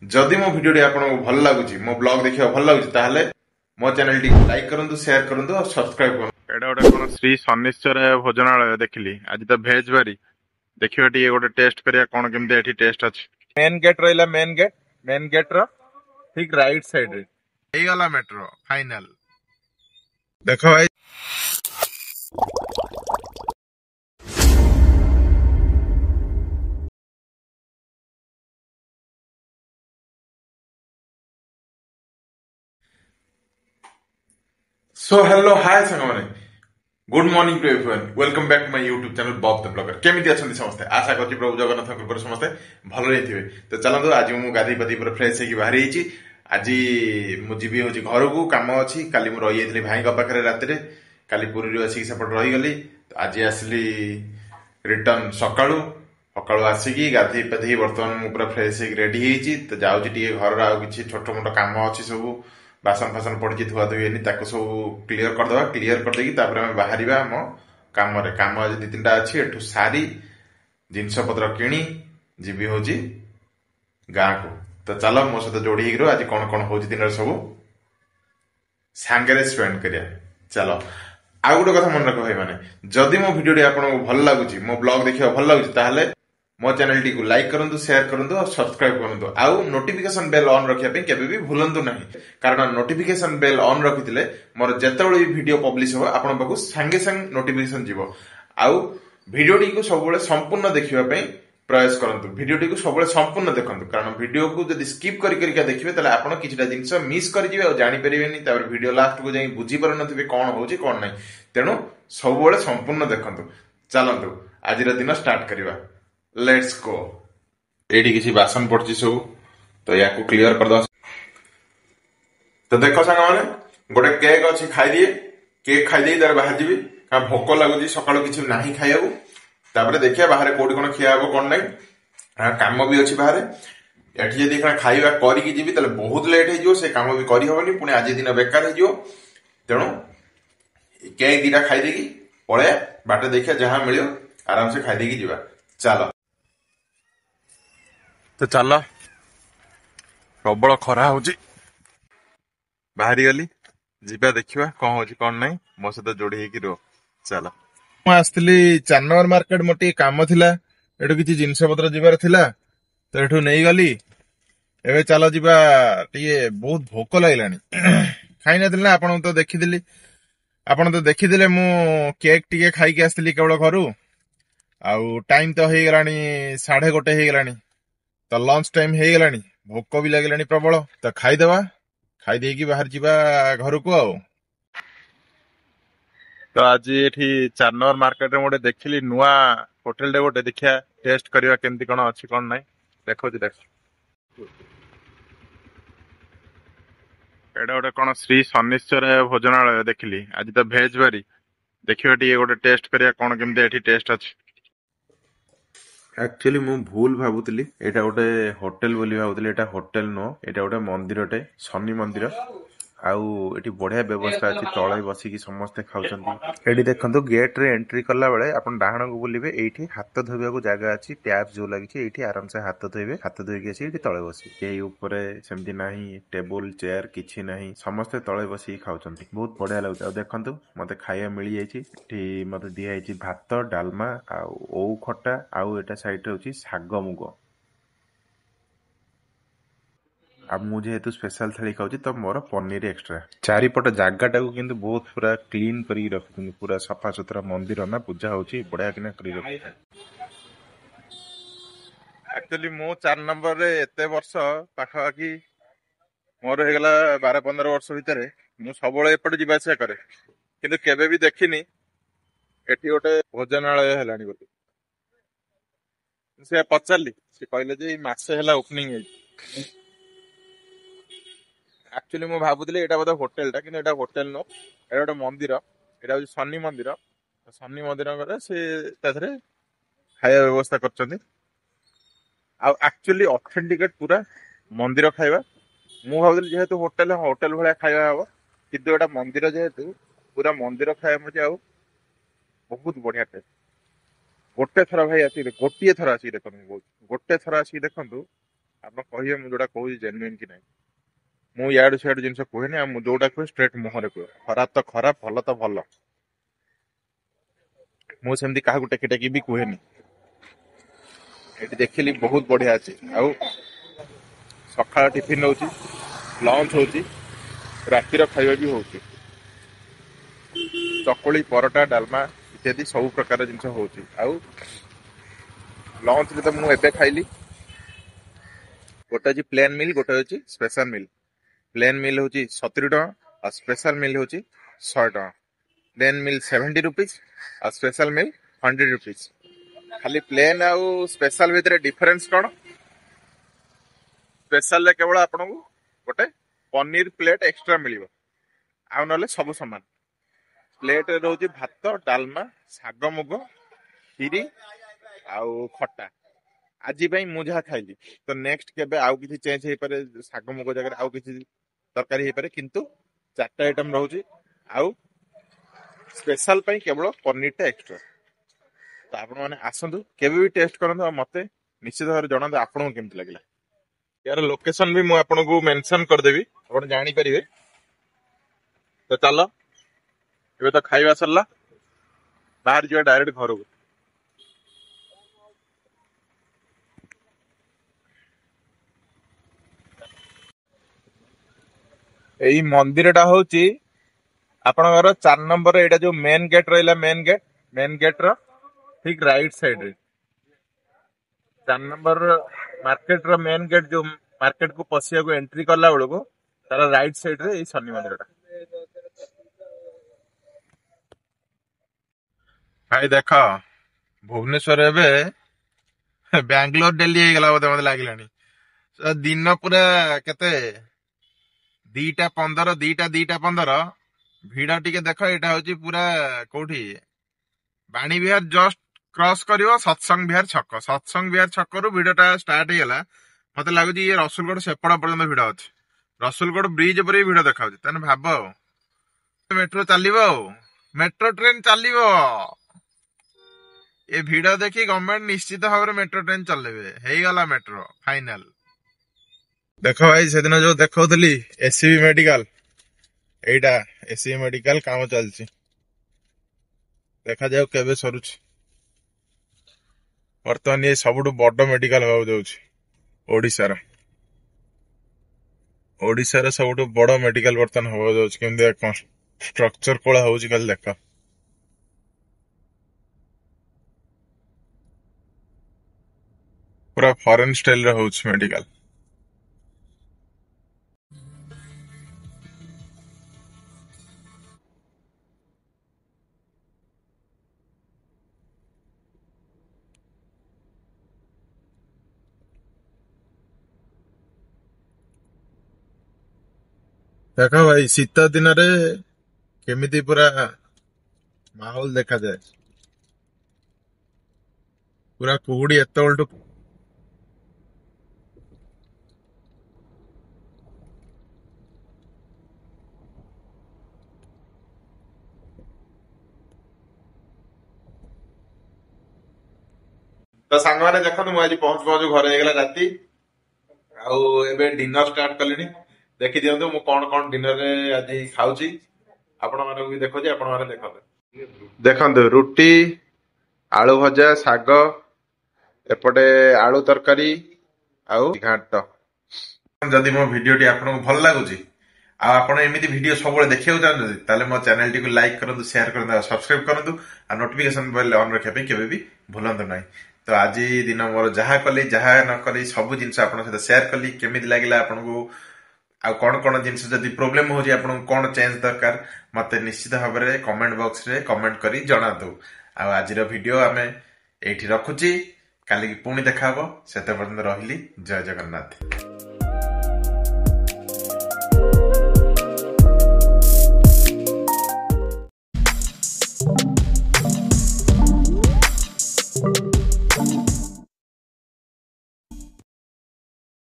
जदि मो भिडियोटी आपको भल लगुच मो ब्लॉग देखा भल लगुच ताहले मो चैनल टी लाइक करंतु शेयर करंतु और सब्सक्राइब करंतु। एटा गोटे कोन श्री शनिश्चर भोजनालय देखिली आज तो भेज बारी देखियो टी गोटे टेस्ट करिया कोन केमते एठी टेस्ट अछि। मेन गेट रहिला मेन गेट रो ठीक राइट साइड रे एई वाला मेट्रो फाइनल देखो भाई। सो हेलो हाय संग माने good morning to everyone welcome back to my YouTube channel Bob the blogger. केमिति अछंती समस्ते आशा करछि प्रभु जगन्नाथ कृपा समस्ते भलो रहिथिबे। तो चलंतु आज मु गाधी पति पर फ्रेश हेकी बाहरी हिची। आज मु जीबी होची घर को काम अछि। काली मु रहि जाइथिली भाई का पाखरे राति रे काली पुरी रो आसी सेपट रहि गली। तो आज आसली रिटर्न सकाळू सकाळू आसिकी गाधी पति वर्तमान मु पूरा फ्रेश हेकी रेडी हिची। तो जाउची टिके घर आ किछि छोट मोट काम अछि सब बासन फासन पड़ी धुआ धुई सब क्लीयर करदे क्लीयर करदे बाहर आम कम कम आज दी तीन अच्छी एठू सारी जिनस पत्र किणी जीवी हूँ गाँ को। तो चल मो सहित जोड़ी आज कौन कौन हो दिन सब सांगे स्पेंड करिया। चलो आउ गोटे कथा मन रख भाई मैंने जदि मो भिडियोटी आपको भल लगुच मो ब्लॉग देखा भल लगुच ताहले मो चैनल टी लाइक करंतु शेयर करंतु और सब्सक्राइब करंतु आउ नोटिफिकेशन बेल ऑन रखिया पे केबे भी भूलंतु नहीं कारण नोटिफिकेशन बेल ऑन रखिथिले मोर जेतेबेले भी वीडियो पब्लिश हो आपन पाखु संगे संग नोटिफिकेशन जीवो। आउ वीडियोटी को सबले संपूर्ण देखिबा पे प्रयास करंतु वीडियोटी को सबले संपूर्ण देखंतु कारण वीडियो को जदि स्किप करि करिका देखिबे तले आपन किछटा जिंस मिस करि जिवे और जानि परिबेनी तापर वीडियो लास्ट को जाई बुझी परनथिबे कोन होची कोन नै। तेनु सबले संपूर्ण देखंतु। चलंतु आजिर दिन स्टार्ट करिवा लेट्स गो। एडी किसी बासन पड़ची सब तो या को क्लियर कर दो। तो देखो सांग माने गोटे केक अछि खाइ दिए केक खाइ देई तार बाहर जीवी का भोक लागुची सकाळ किछि नाही खाइयाबो तापर देखिया बाहर कोडी कोन खियाबो कोन नै काम भी अछि बाहर एठी जदी खा खाइबा करी कि जीवी तले बहुत लेट हे जो से काम भी करी होबनी पुनी आज दिन बेकार हे जो। तेणु केक दीटा खाइ देगी पळे बाटे देखिया जहां मिलियो आराम से खाइ देगी जीवा। चलो तो चल प्रबल खरा हो बाहरी गली जीवा देखिवा कौन हो कौन नहीं मो सहित जोड़ी हेकी रो। चल आसली 4 नंबर मार्केट मोर टिके काम थिला एठू किछि जिंस पत्र जीवार थिला तो एठू नहीं गली एबे चलो जीवा टिके बहुत भोक लागलानी खाइ नथिल ना आपन तो देखिदिले मु केक टिके खाइ के आसली केवल घरु आउ टाइम तो हे गलानी 1:30 हे गलानी तो लंच टाइम हे गलानी भोक भी लागलानी प्रबल तो खाइदेवा खाइ देकी बाहर जीवा घर को आउ। तो आज एठी 4 नंबर मार्केट रे मोटे देखिली नुआ होटल डे गोटे देखिया टेस्ट करिवा केमती कोन अछि कोन नै देखो जी देख एडा गोटे कोन श्री शनिश्चर भोजनालय देखिली आज तो भेज बारी देखियो टी गोटे टेस्ट करिया कोन केमती एठी टेस्ट अछि। एक्चुअली मु भूल भाबुतली एटा गोटे होटल बोली भाबुतली एटा होटल नो एटा गोटे मंदिरटे शनि मंदिर आउ एटी बढ़िया व्यवस्था अछि तळे बसिकी समस्त खाउछंती। एटी देखंतु गेट रे एंट्री करला बेले आपण डाहण को बुलिबे एठी हाथ धोबिया को जागा अछि टैप जो लागिछि एठी आराम से हाथ धोइबे हाथ धोइके आसी एठी तळे बसी एई ऊपरे सेमती नाही टेबल चेयर किछि नाही समस्त तळे बसी खाउछंती बहुत बढ़िया लागु। देखंतु मते खाइया मिली जाइछि एठी मते दिया जाइछि भात डालमा आउ ओ खटा आउ एटा साइड रे होछि साग मुग अब मुझे हेतु स्पेशल थाली खाऊची तो मोर पनीर एक्स्ट्रा चारिपट जागाटा को किंतु बहुत पूरा क्लीन करी रखुछन पूरा सफा सुतरा मंदिर ना पूजा होची बढ़िया किना करी रख। एक्चुअली मो 4 नंबर रे एते वर्ष पाखापाखि मोर हे गला 12-15 वर्ष भितरे मु सबळे एपट जिबा आसिया करे किंतु केबे भी देखिनी एठी गोटे भोजनालय हेलानी बोली से पचारली से कहले जे मासे हेला ओपनिंग हे। एक्चुअली मु भाबुतले एटा बोधे होटल टा किंतु एटा होटल नो एटा गोटे मंदिर एटा होची शनि मंदिर करे से ताथरे खाया व्यवस्था करचंदी आ एक्चुअली ऑथेंटिकेट पूरा मंदिर खाଇବା मु भाबुतले जेहेतु होटल भलिया खाଇବା हबो किंतु एटा मंदिर जेहेतु पूरा मंदिर खाଇବା मजे आउ बहुत बढ़िया टेस्ट गोटे थरा भाई आसी गोटिए थरा आसी देखंतु गोटे थरा आसी देखंतु ଆପଣ କହିବେ ମୁଁ ଯୋଉଟା କହୁଛି ଜେନ୍ୟୁଇନ୍ କି ନାହିଁ। ମୁଁ ଇଆଡୁ ସିଆଡୁ ଜିନିଷ କୁହେନି, ଆଉ ମୁଁ ଯୋଉଟା କୁହେ ଷ୍ଟ୍ରେଟ୍ ମୁହଁରେ କୁହେ। ଖରାପ ତ ଖରାପ, ଭଲ ତ ଭଲ। ମୁଁ ସେମିତି କାହାକୁ ଟେକି ଟେକି ବି କୁହେନି। ଏଠି ଦେଖିଲି ବହୁତ ବଢିଆ ଅଛି। ଆଉ ସକାଳ ଟିଫିନ ହଉଛି, ଲଞ୍ଚ ହଉଛି, ରାତିର ଖାଇବା ବି ହଉଛି। ଚକୁଳି, ପରଟା, ଡାଲମା ଇତ୍ୟାଦି ସବୁ ପ୍ରକାର ଜିନିଷ ହଉଛି। ଆଉ ଲଞ୍ଚରେ ତ ମୁଁ ଏବେ ଖାଇଲି, ଗୋଟେ ଅଛି ପ୍ଲେନ୍ ମିଲ୍, ଗୋଟେ ଅଛି ସ୍ପେଶାଲ ମିଲ୍। ପ୍ଲେନ୍ ମିଲ୍ ହଉଛି 70 ଟଙ୍କା, ଆଉ ସ୍ପେଶାଲ ମିଲ୍ ହଉଛି 100 ଟଙ୍କା। ପ୍ଲେନ୍ ମିଲ୍ 70 ରୁପିଜ, ଆଉ ସ୍ପେଶାଲ ମିଲ୍ 100 ରୁପିଜ। ଖାଲି ପ୍ଲେନ୍ ଆଉ ସ୍ପେଶାଲ ଭିତରେ ଡିଫରେନ୍ସ କଣ? ସ୍ପେଶାଲରେ କେବଳ ଆପଣଙ୍କୁ ଗୋଟେ ପନିର ପ୍ଲେଟ୍ ଏକ୍ସଟ୍ରା ମିଳିବ, ଆଉ ନହେଲେ ସବୁ ସମାନ। ପ୍ଲେଟରେ ରହୁଛି ଭାତ, ଡାଲମା, ଶାଗ ମୁଗ, କ୍ଷୀରି ଆଉ ଖଟା। ଆଜି ପାଇଁ ମୁଁ ଯାହା ଖାଇଲି, ତ ନେକ୍ସଟ କେବେ ଆଉ କିଛି ଚେଞ୍ଜ ହେଇପାରେ, ଶାଗ ମୁଗ ଜାଗାରେ ଆଉ କିଛି ତରକାରୀ ହେଇପାରେ, କିନ୍ତୁ 4ଟା ଆଇଟମ ରହୁଛି। ଆଉ ସ୍ପେଶାଲ ପାଇଁ କେବଳ ପନିରଟା ଏକ୍ସଟ୍ରା। ତ ଆପଣ ମାନେ ଆସନ୍ତୁ, କେବେ ବି ଟେଷ୍ଟ କରନ୍ତୁ, ଆଉ ମତେ ନିଶ୍ଚିତ ଭାବରେ ଜଣାନ୍ତୁ ଆପଣଙ୍କୁ କେମିତି ଲାଗିଲା। ୟାର ଲୋକେସନ ବି ମୁଁ ଆପଣଙ୍କୁ ମେନସନ କରିଦେବି, ଆପଣ ଜାଣିପାରିବେ। ତ ଚାଲ, ଏବେ ତ ଖାଇବା ସରିଲା, ବାହାରି ଯିବା ଡାଇରେକ୍ଟ ଘରକୁ। ଏଇ ମନ୍ଦିରଟା ହଉଛି ଆପଣଙ୍କର 4 ନମ୍ବର, ଏଇଟା ଯୋଉ ମେନ୍ ଗେଟ୍ ରହିଲା, ମେନ୍ ଗେଟ୍ ର ଠିକ ରାଇଟ ସାଇଡ ରେ 4 ନମ୍ବର ମାର୍କେଟ ର ମେନ୍ ଗେଟ୍, ଯୋଉ ମାର୍କେଟ କୁ ପଶିବାକୁ ଏଣ୍ଟ୍ରି କଲା ବେଳକୁ ତାର ରାଇଟ ସାଇଡ ରେ ଏଇ ଶନି ମନ୍ଦିରଟା। ଭାଇ ଦେଖ, ଭୁବନେଶ୍ୱର ଏବେ ବାଙ୍ଗାଲୋର ଡେଲି ହେଇଗଲା ବୋଧେ ମତେ ଲାଗିଲାଣି। ଦିନ ପୁରା କେତେ 2ଟା 15 ଭିଡ ଟିକେ ଦେଖ। ଏଇଟା ହଉଛି ପୁରା କୋଉଠି, ବାଣୀ ବିହାର ଜଷ୍ଟ କ୍ରସ କରିବ ସତ୍ସଙ୍ଗ ବିହାର ଛକ। ସତ୍ସଙ୍ଗ ବିହାର ଛକରୁ ଭିଡଟା ଷ୍ଟାର୍ଟ ହେଇଗଲା। ମତେ ଲାଗୁଛି ଇଏ ରସୁଲଗଡ ସେପଟ ପର୍ଯ୍ୟନ୍ତ ଭିଡ ଅଛି। ରସୁଲଗଡ ବ୍ରିଜ ଉପରେ ବି ଭିଡ ଦେଖାଉଛି। ତାହେଲେ ଭାବ, ଆଉ ମେଟ୍ରୋ ଚାଲିବ, ଆଉ ମେଟ୍ରୋ ଟ୍ରେନ ଚାଲିବ। ଏ ଭିଡ ଦେଖି ଗଭର୍ଣମେଣ୍ଟ ନିଶ୍ଚିତ ଭାବରେ ମେଟ୍ରୋ ଟ୍ରେନ ଚଲେଇବେ। ହେଇଗଲା ମେଟ୍ରୋ ଫାଇନାଲ। ଦେଖ ଭାଇ, ସେଦିନ ଯୋଉ ଦେଖଉଥିଲି ଏସସିବି ମେଡିକାଲ, ଏଇଟା ଏସସିବି ମେଡିକାଲ କାମ ଚାଲିଛି। ଦେଖାଯାଉ କେବେ ସରୁଛି। ବର୍ତ୍ତମାନ ଇଏ ସବୁଠୁ ବଡ ମେଡିକାଲ ହବାକୁ ଯାଉଛି ଓଡିଶାର ସବୁଠୁ ବଡ ମେଡିକାଲ ବର୍ତ୍ତମାନ ହବାକୁ ଯାଉଛି। କେମିତି ଷ୍ଟ୍ରକ୍ଚର କୋଳା ହଉଛି ଖାଲି ଦେଖ। ପୁରା ଫରେନ ଷ୍ଟାଇଲ ରେ ହଉଛି ମେଡିକାଲ। ଦେଖ ଭାଇ, ଶୀତ ଦିନରେ କେମିତି ପୁରା ମାହୋଲ ଦେଖାଯାଏ। ପୁରା କୁହୁଡି ଏତେବେଳଠୁ। ତ ସାଙ୍ଗମାନେ ଦେଖନ୍ତୁ, ମୁଁ ଆଜି ପହଞ୍ଚୁ ପହଞ୍ଚୁ ଘରେ ହେଇଗଲା ରାତି। ଆଉ ଏବେ ଡିନର ଷ୍ଟାର୍ଟ କଲିଣି। ଦେଖିଦିଅନ୍ତୁ ମୁଁ କଣ କଣ ଡିନରରେ ଆଜି ଖାଉଛି। ଆପଣ ମାନଙ୍କୁ ବି ଦେଖୁଛି, ଆପଣ ମାନେ ଦେଖନ୍ତୁ ରୁଟି, ଆଳୁ ଭଜା, ଶାଗ, ଏପଟେ ଆଳୁ ତରକାରୀ, ଆଉ ଘାଣ୍ଟ। ଯଦି ମୋ ଭିଡିଓଟି ଆପଣଙ୍କୁ ଭଲ ଲାଗୁଛି, ଆଉ ଆପଣ ଏମିତି ଭିଡିଓ ସବୁବେଳେ ଦେଖିବାକୁ ଚାହୁଁଛନ୍ତି, ତାହେଲେ ମୋ ଚ୍ୟାନେଲଟିକୁ ଲାଇକ୍ କରନ୍ତୁ, ସେୟାର କରନ୍ତୁ, ଆଉ ସବସ୍କ୍ରାଇବ କରନ୍ତୁ। ଆଉ ନୋଟିଫିକେସନ ବେଲ୍ ଅନ୍ ରଖିବା ପାଇଁ କେବେ ବି ଭୁଲନ୍ତୁ ନାହିଁ। ତ ଆଜି ଦିନ ମୋର ଯାହା କଲି, ଯାହା ନ କଲି, ସବୁ ଜିନିଷ ଆପଣଙ୍କ ସହିତ ସେୟାର କଲି। କେମିତି ଲାଗିଲା ଆପଣଙ୍କୁ, ଆଉ କଣ କଣ ଜିନିଷ ଯଦି ପ୍ରୋବ୍ଲେମ ହଉଛି, ଆପଣଙ୍କୁ କଣ ଚେଞ୍ଜ ଦରକାର, ମତେ ନିଶ୍ଚିତ ଭାବରେ କମେଣ୍ଟ ବକ୍ସରେ କମେଣ୍ଟ କରି ଜଣାନ୍ତୁ। ଆଉ ଆଜିର ଭିଡିଓ ଆମେ ଏଇଠି ରଖୁଛି। କାଲିକି ପୁଣି ଦେଖାହବ। ସେତେ ପର୍ଯ୍ୟନ୍ତ ରହିଲି। ଜୟ ଜଗନ୍ନାଥ।